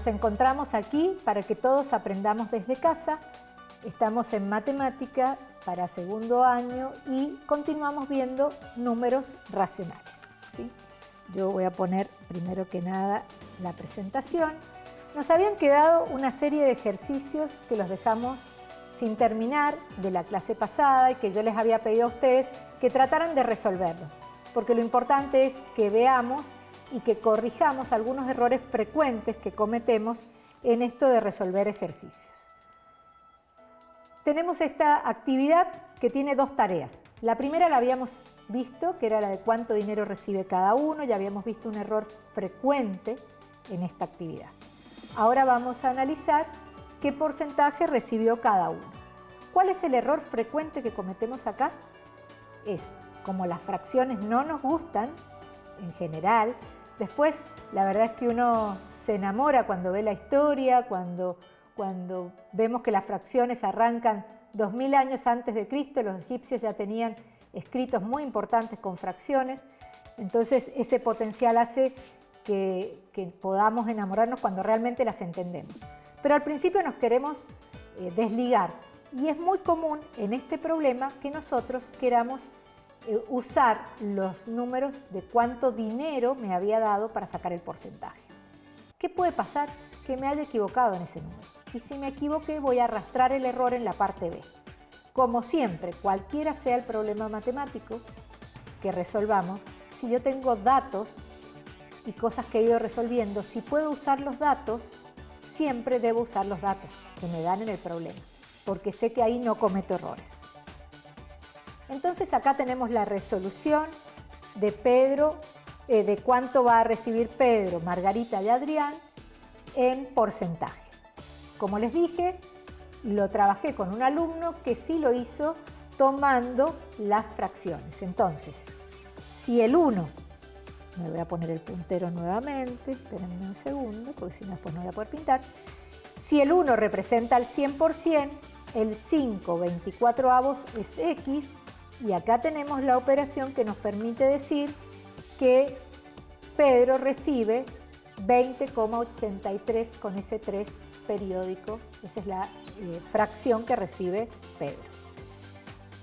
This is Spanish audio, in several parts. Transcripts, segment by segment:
Nos encontramos aquí para que todos aprendamos desde casa. Estamos en matemática para segundo año y continuamos viendo números racionales, ¿sí? Yo voy a poner primero que nada la presentación. Nos habían quedado una serie de ejercicios que los dejamos sin terminar de la clase pasada y que yo les había pedido a ustedes que trataran de resolverlos, porque lo importante es que veamos y que corrijamos algunos errores frecuentes que cometemos en esto de resolver ejercicios. Tenemos esta actividad que tiene dos tareas. La primera la habíamos visto, que era la de cuánto dinero recibe cada uno. Ya habíamos visto un error frecuente en esta actividad. Ahora vamos a analizar qué porcentaje recibió cada uno. ¿Cuál es el error frecuente que cometemos acá? Es, como las fracciones no nos gustan, en general, después la verdad es que uno se enamora cuando ve la historia, cuando vemos que las fracciones arrancan 2000 años antes de Cristo, los egipcios ya tenían escritos muy importantes con fracciones, entonces ese potencial hace que podamos enamorarnos cuando realmente las entendemos. Pero al principio nos queremos desligar y es muy común en este problema que nosotros queramos usar los números de cuánto dinero me había dado para sacar el porcentaje. ¿Qué puede pasar? Que me haya equivocado en ese número. Y si me equivoqué, voy a arrastrar el error en la parte B. Como siempre, cualquiera sea el problema matemático que resolvamos, si yo tengo datos y cosas que he ido resolviendo, si puedo usar los datos, siempre debo usar los datos que me dan en el problema, porque sé que ahí no cometo errores. Entonces acá tenemos la resolución de Pedro, de cuánto va a recibir Pedro, Margarita y Adrián en porcentaje. Como les dije, lo trabajé con un alumno que sí lo hizo tomando las fracciones. Entonces, si el 1, me voy a poner el puntero nuevamente, espérenme un segundo, porque si no después no voy a poder pintar. Si el 1 representa el 100%, el 5 24avos es X, y acá tenemos la operación que nos permite decir que Pedro recibe 20,83 con ese 3 periódico, esa es la fracción que recibe Pedro.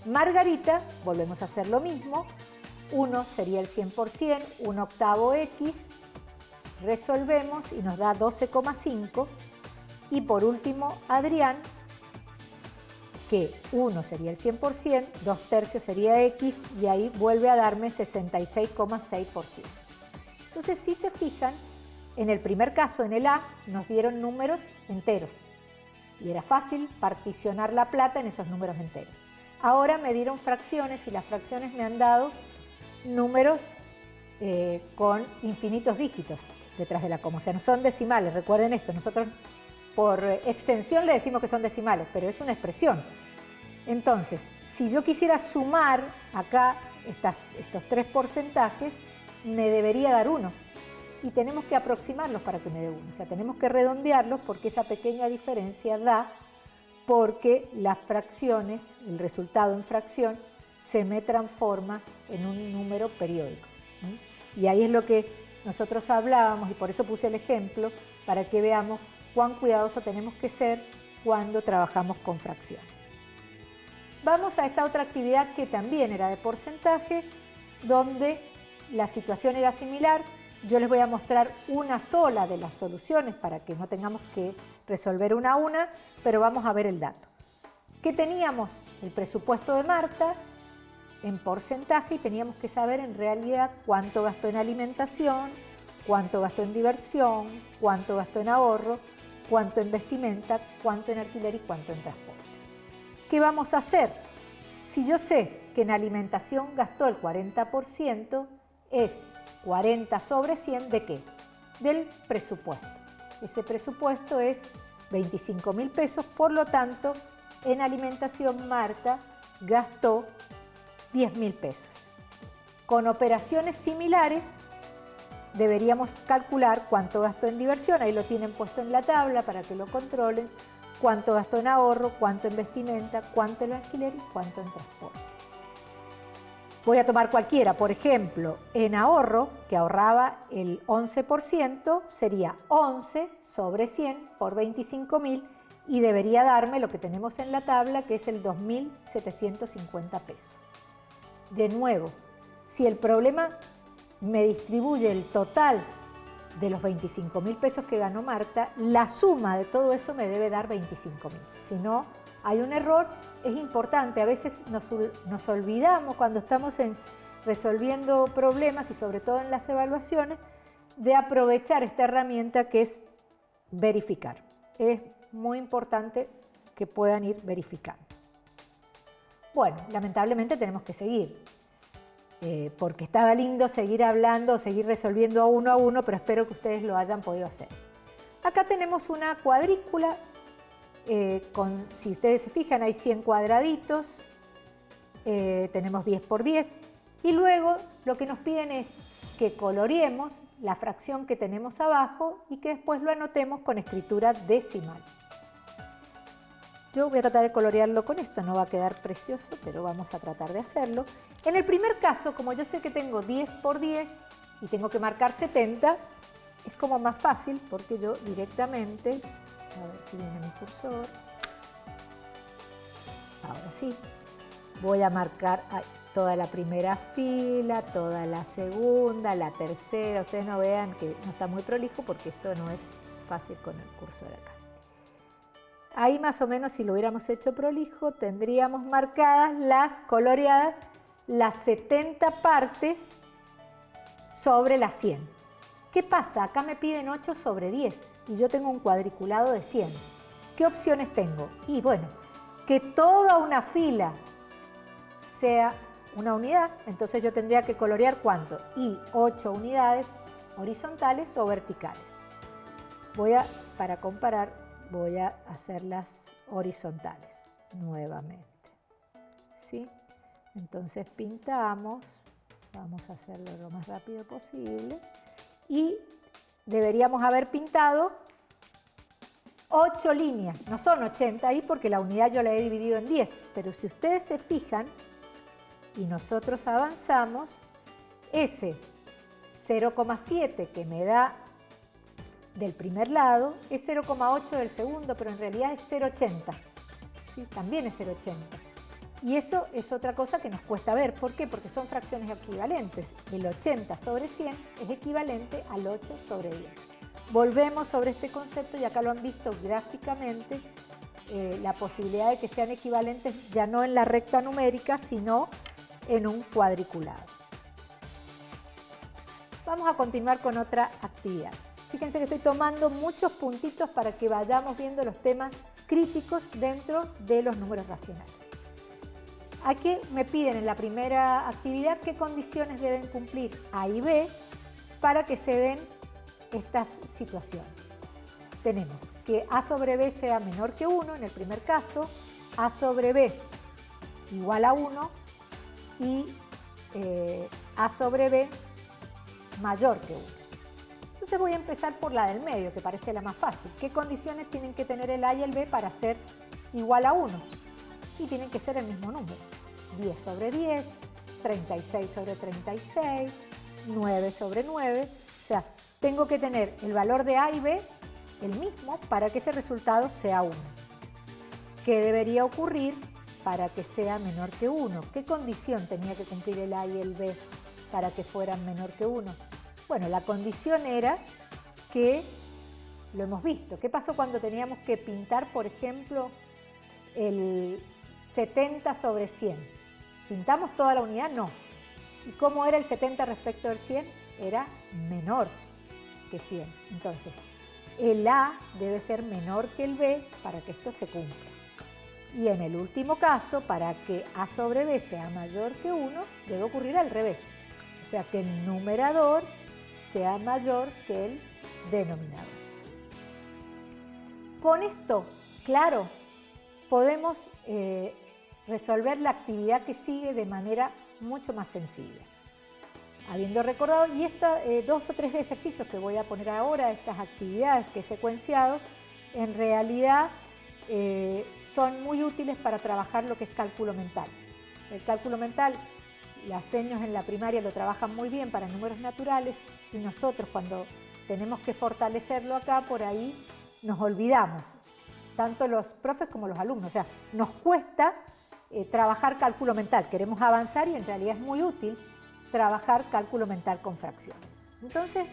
Margarita, volvemos a hacer lo mismo, 1 sería el 100%, 1 octavo X, resolvemos y nos da 12,5, y por último Adrián, que 1 sería el 100%, 2 tercios sería X, y ahí vuelve a darme 66,6%. Entonces, si se fijan, en el primer caso, en el A, nos dieron números enteros y era fácil particionar la plata en esos números enteros. Ahora me dieron fracciones y las fracciones me han dado números con infinitos dígitos detrás de la coma, o sea, no son decimales, recuerden esto, nosotros por extensión le decimos que son decimales, pero es una expresión. Entonces, si yo quisiera sumar acá estos 3 porcentajes, me debería dar 1. Y tenemos que aproximarlos para que me dé 1. O sea, tenemos que redondearlos porque esa pequeña diferencia da porque las fracciones, el resultado en fracción, se me transforma en un número periódico. Y ahí es lo que nosotros hablábamos, y por eso puse el ejemplo, para que veamos cuán cuidadosos tenemos que ser cuando trabajamos con fracciones. Vamos a esta otra actividad que también era de porcentaje, donde la situación era similar. Yo les voy a mostrar una sola de las soluciones para que no tengamos que resolver una a una, pero vamos a ver el dato. ¿Qué teníamos? El presupuesto de Marta en porcentaje y teníamos que saber en realidad cuánto gastó en alimentación, cuánto gastó en diversión, cuánto gastó en ahorro, cuánto en vestimenta, cuánto en alquiler y cuánto en transporte. ¿Qué vamos a hacer? Si yo sé que en alimentación gastó el 40%, es 40 sobre 100 ¿de qué? Del presupuesto. Ese presupuesto es 25.000 pesos, por lo tanto, en alimentación Marta gastó 10.000 pesos. Con operaciones similares, deberíamos calcular cuánto gastó en diversión, ahí lo tienen puesto en la tabla para que lo controlen, cuánto gastó en ahorro, cuánto en vestimenta, cuánto en alquiler y cuánto en transporte. Voy a tomar cualquiera, por ejemplo, en ahorro, que ahorraba el 11%, sería 11 sobre 100 por 25.000 y debería darme lo que tenemos en la tabla, que es el 2.750 pesos. De nuevo, si el problema me distribuye el total de los 25.000 pesos que ganó Marta, la suma de todo eso me debe dar 25.000. Si no, hay un error, es importante, a veces nos olvidamos cuando estamos resolviendo problemas y sobre todo en las evaluaciones, de aprovechar esta herramienta que es verificar. Es muy importante que puedan ir verificando. Bueno, lamentablemente tenemos que seguir, porque estaba lindo seguir hablando, seguir resolviendo a uno, pero espero que ustedes lo hayan podido hacer. Acá tenemos una cuadrícula. Si ustedes se fijan, hay 100 cuadraditos, tenemos 10 por 10 y luego lo que nos piden es que coloreemos la fracción que tenemos abajo y que después lo anotemos con escritura decimal. Yo voy a tratar de colorearlo con esto, no va a quedar precioso, pero vamos a tratar de hacerlo. En el primer caso, como yo sé que tengo 10 por 10 y tengo que marcar 70, es como más fácil porque yo directamente, a ver si viene mi cursor, ahora sí, voy a marcar toda la primera fila, toda la segunda, la tercera. Ustedes no vean que no está muy prolijo porque esto no es fácil con el cursor acá. Ahí más o menos, si lo hubiéramos hecho prolijo, tendríamos marcadas coloreadas las 70 partes sobre las 100. ¿Qué pasa? Acá me piden 8 sobre 10 y yo tengo un cuadriculado de 100. ¿Qué opciones tengo? Y bueno, que toda una fila sea una unidad, entonces yo tendría que colorear ¿cuánto? Y 8 unidades horizontales o verticales. Para comparar, voy a hacerlas horizontales nuevamente. ¿Sí? Entonces pintamos, vamos a hacerlo lo más rápido posible y deberíamos haber pintado 8 líneas, no son 80 ahí porque la unidad yo la he dividido en 10, pero si ustedes se fijan y nosotros avanzamos, ese 0,7 que me da del primer lado es 0,8 del segundo, pero en realidad es 0,80. ¿Sí? También es 0,80. Y eso es otra cosa que nos cuesta ver. ¿Por qué? Porque son fracciones equivalentes. El 80 sobre 100 es equivalente al 8 sobre 10. Volvemos sobre este concepto y acá lo han visto gráficamente, la posibilidad de que sean equivalentes ya no en la recta numérica, sino en un cuadriculado. Vamos a continuar con otra actividad. Fíjense que estoy tomando muchos puntitos para que vayamos viendo los temas críticos dentro de los números racionales. Aquí me piden en la primera actividad qué condiciones deben cumplir A y B para que se den estas situaciones. Tenemos que A sobre B sea menor que 1 en el primer caso, A sobre B igual a 1 y A sobre B mayor que 1. Entonces voy a empezar por la del medio, que parece la más fácil. ¿Qué condiciones tienen que tener el A y el B para ser igual a 1? Y tienen que ser el mismo número. 10 sobre 10, 36 sobre 36, 9 sobre 9. O sea, tengo que tener el valor de A y B el mismo para que ese resultado sea 1. ¿Qué debería ocurrir para que sea menor que 1? ¿Qué condición tenía que cumplir el A y el B para que fueran menor que 1? Bueno, la condición era que, lo hemos visto, ¿qué pasó cuando teníamos que pintar, por ejemplo, el 70 sobre 100? ¿Pintamos toda la unidad? No. ¿Y cómo era el 70 respecto del 100? Era menor que 100. Entonces, el A debe ser menor que el B para que esto se cumpla. Y en el último caso, para que A sobre B sea mayor que 1, debe ocurrir al revés. O sea, que el numerador sea mayor que el denominador. Con esto, claro, podemos resolver la actividad que sigue de manera mucho más sencilla. Habiendo recordado, y dos o tres ejercicios que voy a poner ahora, estas actividades que he secuenciado, en realidad son muy útiles para trabajar lo que es cálculo mental. El cálculo mental las seños en la primaria lo trabajan muy bien para números naturales y nosotros cuando tenemos que fortalecerlo acá, por ahí nos olvidamos, tanto los profes como los alumnos. O sea, nos cuesta trabajar cálculo mental. Queremos avanzar y en realidad es muy útil trabajar cálculo mental con fracciones. Entonces,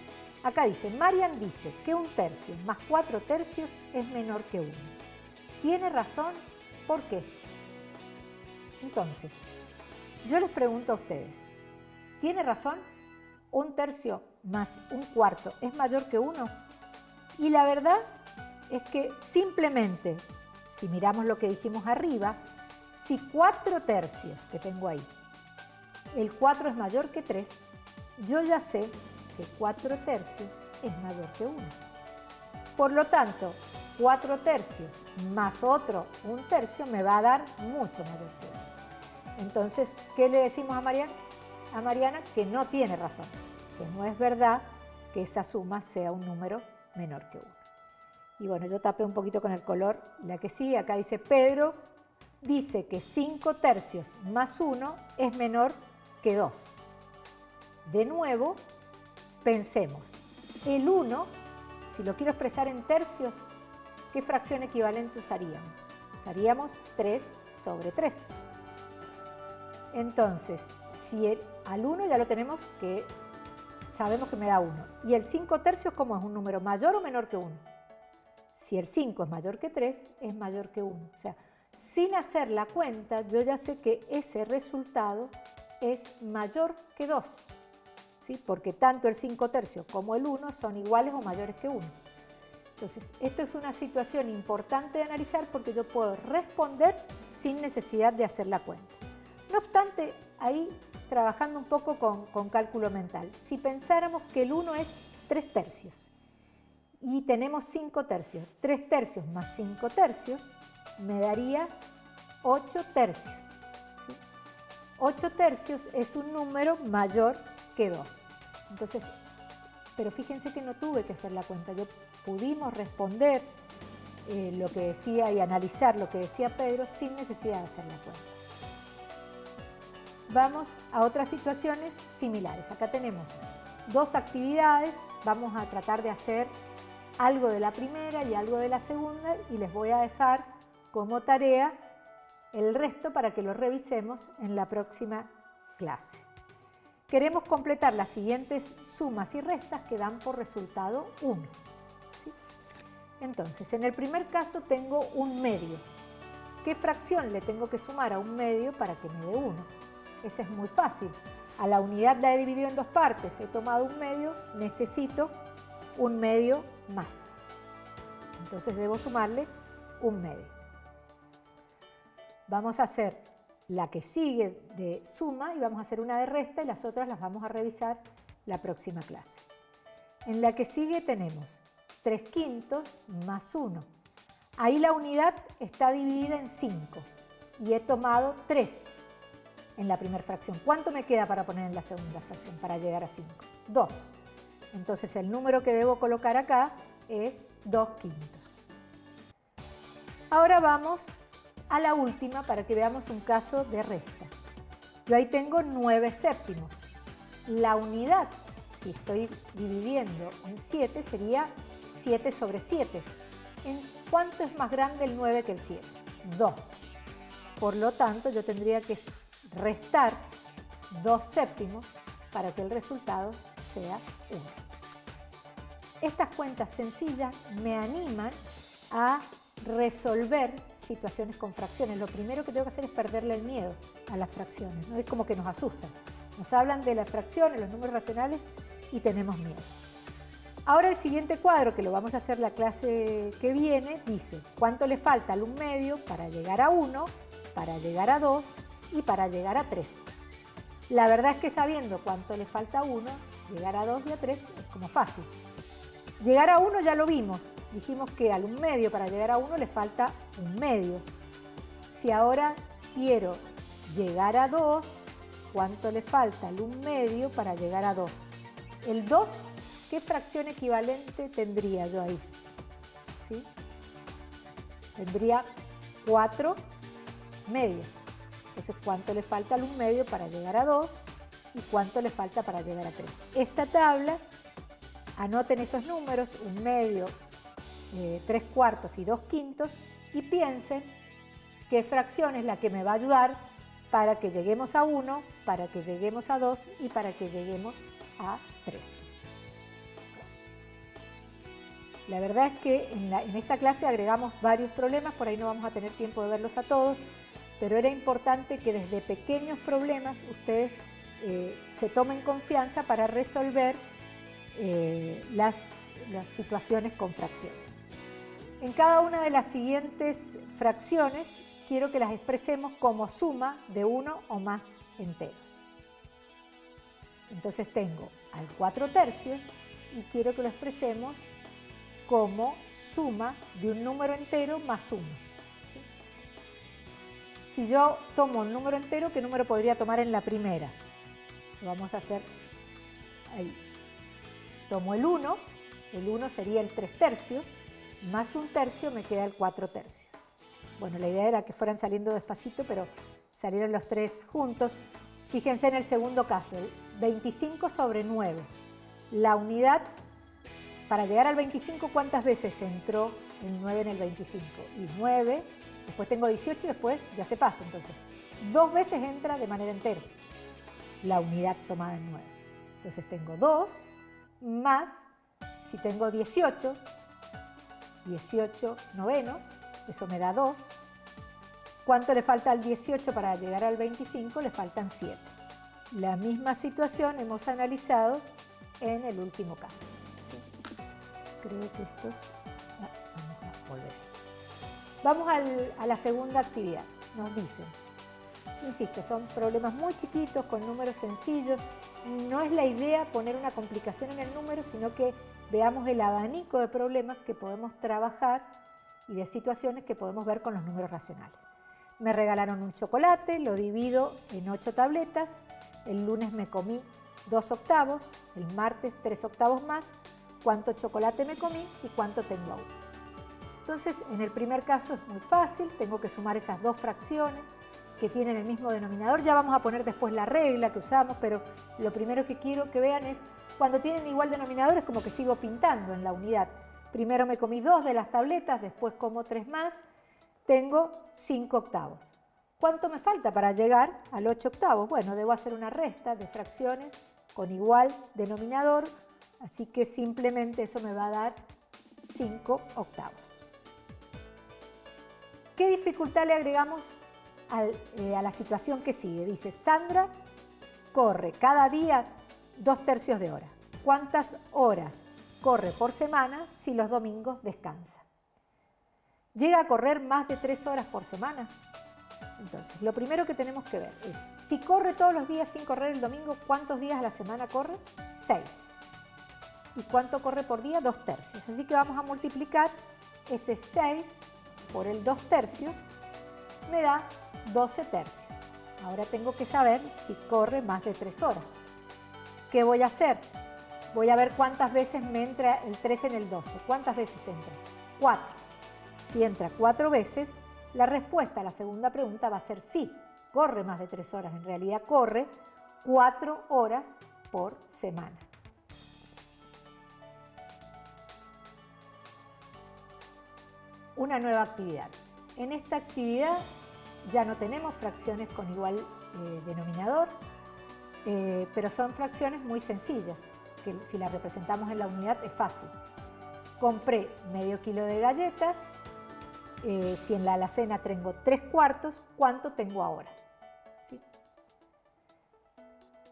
acá dice, Marian dice que 1/3 más 4/3 es menor que 1. ¿Tiene razón? ¿Por qué? Entonces, yo les pregunto a ustedes, ¿tiene razón? 1/3 más 1/4 es mayor que 1. Y la verdad es que simplemente, si miramos lo que dijimos arriba, si 4/3 que tengo ahí, el 4 es mayor que 3, yo ya sé que 4/3 es mayor que 1. Por lo tanto, 4/3 más otro 1/3 me va a dar mucho mayor que 1. Entonces, ¿qué le decimos a Mariana? A Mariana que no tiene razón, que no es verdad que esa suma sea un número menor que 1. Y bueno, yo tapé un poquito con el color la que sigue. Acá dice Pedro dice que 5/3 más 1 es menor que 2. De nuevo, pensemos. El 1, si lo quiero expresar en tercios, ¿qué fracción equivalente usaríamos? Usaríamos 3/3. Entonces, si al 1 ya lo tenemos que sabemos que me da 1. ¿Y el 5/3 cómo es? ¿Un número mayor o menor que 1? Si el 5 es mayor que 3, es mayor que 1. O sea, sin hacer la cuenta, yo ya sé que ese resultado es mayor que 2. ¿Sí? Porque tanto el 5/3 como el 1 son iguales o mayores que 1. Entonces, esto es una situación importante de analizar porque yo puedo responder sin necesidad de hacer la cuenta. No obstante, ahí trabajando un poco con cálculo mental, si pensáramos que el 1 es 3/3 y tenemos 5/3, 3/3 más 5/3 me daría 8/3. ¿Sí? 8/3 es un número mayor que 2. Entonces, pero fíjense que no tuve que hacer la cuenta, yo pudimos responder lo que decía y analizar lo que decía Pedro sin necesidad de hacer la cuenta. Vamos a otras situaciones similares. Acá tenemos dos actividades, vamos a tratar de hacer algo de la primera y algo de la segunda y les voy a dejar como tarea el resto para que lo revisemos en la próxima clase. Queremos completar las siguientes sumas y restas que dan por resultado 1. ¿Sí? Entonces, en el primer caso tengo un medio. ¿Qué fracción le tengo que sumar a un medio para que me dé 1? Ese es muy fácil. A la unidad la he dividido en dos partes. He tomado un medio, necesito un medio más. Entonces debo sumarle un medio. Vamos a hacer la que sigue de suma y vamos a hacer una de resta y las otras las vamos a revisar la próxima clase. En la que sigue tenemos 3/5 más 1. Ahí la unidad está dividida en 5 y he tomado 3 en la primera fracción. ¿Cuánto me queda para poner en la segunda fracción para llegar a 5? 2. Entonces el número que debo colocar acá es 2/5. Ahora vamos a la última para que veamos un caso de resta. Yo ahí tengo 9/7. La unidad, si estoy dividiendo en 7, sería 7/7. ¿En cuánto es más grande el 9 que el 7? 2. Por lo tanto, yo tendría que restar 2/7 para que el resultado sea 1. Estas cuentas sencillas me animan a resolver situaciones con fracciones. Lo primero que tengo que hacer es perderle el miedo a las fracciones, ¿no? Es como que nos asustan. Nos hablan de las fracciones, los números racionales y tenemos miedo. Ahora el siguiente cuadro, que lo vamos a hacer la clase que viene, dice cuánto le falta al 1 medio para llegar a 1, para llegar a 2 y para llegar a 3. La verdad es que sabiendo cuánto le falta a 1, llegar a 2 y a 3 es como fácil. Llegar a 1 ya lo vimos. Dijimos que al 1 medio para llegar a 1 le falta 1 medio. Si ahora quiero llegar a 2, ¿cuánto le falta al 1 medio para llegar a 2? El 2, ¿qué fracción equivalente tendría yo ahí? ¿Sí? Tendría 4 medios. Entonces, ¿cuánto le falta al 1/2 para llegar a 2? ¿Y cuánto le falta para llegar a 3? Esta tabla, anoten esos números, 1/2, 3/4 y 2/5, y piensen qué fracción es la que me va a ayudar para que lleguemos a 1, para que lleguemos a 2 y para que lleguemos a 3. La verdad es que en esta clase agregamos varios problemas, por ahí no vamos a tener tiempo de verlos a todos, pero era importante que desde pequeños problemas ustedes se tomen confianza para resolver las situaciones con fracciones. En cada una de las siguientes fracciones quiero que las expresemos como suma de uno o más enteros. Entonces tengo al 4/3 y quiero que lo expresemos como suma de un número entero más 1. ¿Sí? Si yo tomo un número entero, ¿qué número podría tomar en la primera? Lo vamos a hacer ahí. Tomo el 1 sería el 3/3, más 1/3 me queda el 4/3. Bueno, la idea era que fueran saliendo despacito, pero salieron los tres juntos. Fíjense en el segundo caso, el 25 sobre 9. La unidad, para llegar al 25, ¿cuántas veces entró el 9 en el 25? Y 9, después tengo 18 y después ya se pasa. Entonces, 2 veces entra de manera entera la unidad tomada en 9. Entonces tengo 2 más, si tengo 18 novenos, eso me da 2. ¿Cuánto le falta al 18 para llegar al 25? Le faltan 7. La misma situación hemos analizado en el último caso. Creo que esto es... vamos a volver. Vamos a la segunda actividad. Nos dicen, insisto, son problemas muy chiquitos con números sencillos. No es la idea poner una complicación en el número, sino que veamos el abanico de problemas que podemos trabajar y de situaciones que podemos ver con los números racionales. Me regalaron un chocolate, lo divido en 8 tabletas. El lunes me comí 2 octavos, el martes 3 octavos más. ¿Cuánto chocolate me comí y cuánto tengo aún? Entonces, en el primer caso es muy fácil, tengo que sumar esas dos fracciones que tienen el mismo denominador. Ya vamos a poner después la regla que usamos, pero lo primero que quiero que vean es cuando tienen igual denominador es como que sigo pintando en la unidad. Primero me comí 2 de las tabletas, después como 3 más, tengo 5 octavos. ¿Cuánto me falta para llegar al 8 octavos? Bueno, debo hacer una resta de fracciones con igual denominador, así que simplemente eso me va a dar 5 octavos. ¿Qué dificultad le agregamos a la situación que sigue? Dice, Sandra corre cada día 2/3 de hora. ¿Cuántas horas corre por semana si los domingos descansa? ¿Llega a correr más de 3 horas por semana? Entonces, lo primero que tenemos que ver es, si corre todos los días sin correr el domingo, ¿cuántos días a la semana corre? 6. ¿Y cuánto corre por día? 2/3. Así que vamos a multiplicar ese 6 por el 2/3, me da 12/3. Ahora tengo que saber si corre más de 3 horas. ¿Qué voy a hacer? Voy a ver cuántas veces me entra el 3 en el 12. ¿Cuántas veces entra? 4. Si entra 4 veces, la respuesta a la segunda pregunta va a ser sí, corre más de 3 horas. En realidad corre 4 horas por semana. Una nueva actividad. En esta actividad ya no tenemos fracciones con igual denominador, pero son fracciones muy sencillas, que si las representamos en la unidad es fácil. Compré medio kilo de galletas, si en la alacena tengo 3/4, ¿cuánto tengo ahora? ¿Sí?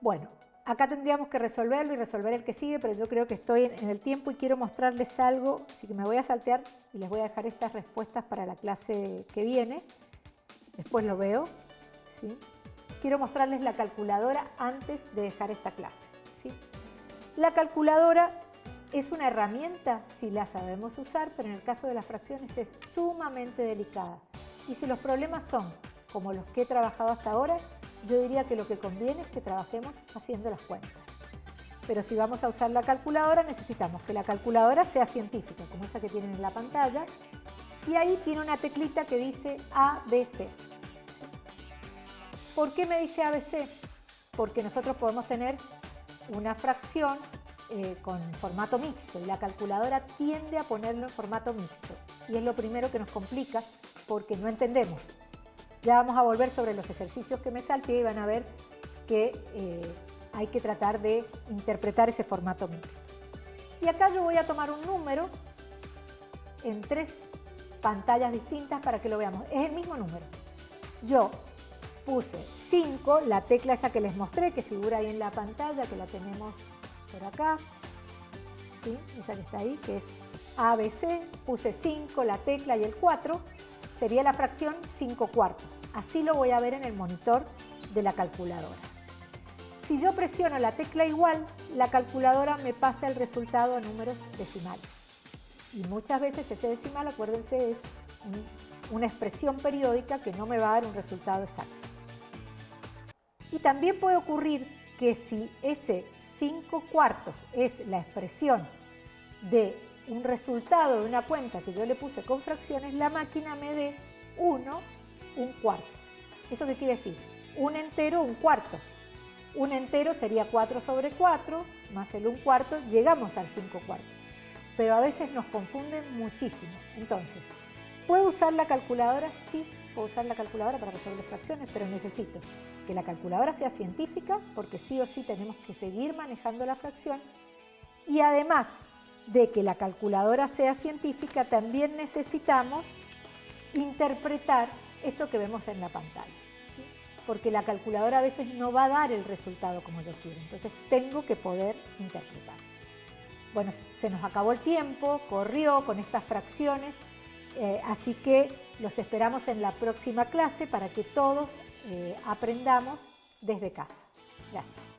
Bueno, acá tendríamos que resolverlo y resolver el que sigue, pero yo creo que estoy en el tiempo y quiero mostrarles algo, así que me voy a saltear y les voy a dejar estas respuestas para la clase que viene. Después lo veo. ¿Sí? Quiero mostrarles la calculadora antes de dejar esta clase. ¿Sí? La calculadora es una herramienta si la sabemos usar, pero en el caso de las fracciones es sumamente delicada. Y si los problemas son como los que he trabajado hasta ahora, yo diría que lo que conviene es que trabajemos haciendo las cuentas. Pero si vamos a usar la calculadora, necesitamos que la calculadora sea científica, como esa que tienen en la pantalla, y ahí tiene una teclita que dice ABC. ¿Por qué me dice ABC? Porque nosotros podemos tener una fracción con formato mixto y la calculadora tiende a ponerlo en formato mixto. Y es lo primero que nos complica porque no entendemos. Ya vamos a volver sobre los ejercicios que me salté y van a ver que hay que tratar de interpretar ese formato mixto. Y acá yo voy a tomar un número en 3 pantallas distintas para que lo veamos. Es el mismo número. Yo puse 5, la tecla esa que les mostré, que figura ahí en la pantalla, que la tenemos por acá, ¿sí? Esa que está ahí, que es ABC, puse 5, la tecla y el 4, sería la fracción 5/4. Así lo voy a ver en el monitor de la calculadora. Si yo presiono la tecla igual, la calculadora me pasa el resultado a números decimales. Y muchas veces ese decimal, acuérdense, es una expresión periódica que no me va a dar un resultado exacto. Y también puede ocurrir que si ese 5/4 es la expresión de un resultado de una cuenta que yo le puse con fracciones, la máquina me dé 1, 1/4. ¿Eso qué quiere decir? Un entero, 1/4. Un entero sería 4/4 más el 1/4, llegamos al 5/4. Pero a veces nos confunden muchísimo. Entonces, ¿puedo usar la calculadora? Sí, puedo usar la calculadora para resolver fracciones, pero necesito que la calculadora sea científica, porque sí o sí tenemos que seguir manejando la fracción. Y además de que la calculadora sea científica, también necesitamos interpretar eso que vemos en la pantalla, ¿sí? Porque la calculadora a veces no va a dar el resultado como yo quiero, entonces tengo que poder interpretar. Bueno, se nos acabó el tiempo, corrió con estas fracciones, así que los esperamos en la próxima clase para que todos aprendamos desde casa. Gracias.